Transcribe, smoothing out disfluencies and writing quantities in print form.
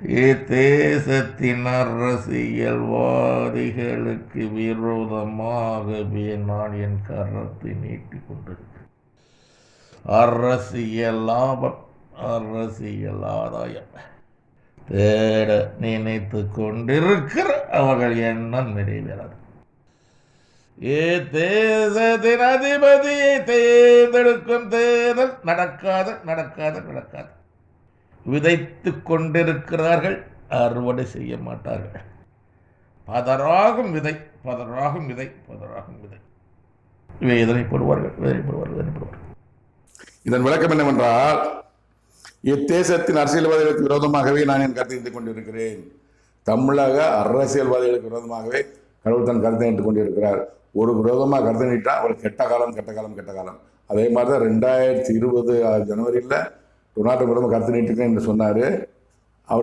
இத்தேசத்தின் அரசியல்வாதிகளுக்கு விரோதமாகவே நான் என் கரத்தை நீட்டிக் கொண்டிருக்கிறேன். அரசியல் லாபம், அரசியல் ஆதாயம் தேட நினைத்து கொண்டிருக்கிற அவர்கள் எண்ணம் நிறைவேறாது. தேசத்தின் அதிபதியை தேர்ந்தெடுக்கும் தேர்தல் நடக்காது. விதைத்து கொண்டிருக்கிறார்கள், அறுவடை செய்ய மாட்டார்கள். பதறாகும் விதை. வேதனைப்படுவார்கள். இதன் விளக்கம் என்னவென்றால், இத்தேசத்தின் அரசியல்வாதிகளுக்கு விரோதமாகவே நான் என் கருத்தை நீட்டிக் கொண்டிருக்கிறேன். தமிழக அரசியல்வாதிகளுக்கு விரோதமாகவே கடவுள் தன் கருத்தை நீட்டுக் கொண்டிருக்கிறார். ஒரு விரோதமாக கருத்தை நீட்டா அவர் கெட்ட காலம். அதே மாதிரி தான் 2020 ஜனவரியில் டொனால்டு பிரதமர் கருத்து நீட்டுக்கிறேன் என்று சொன்னார்.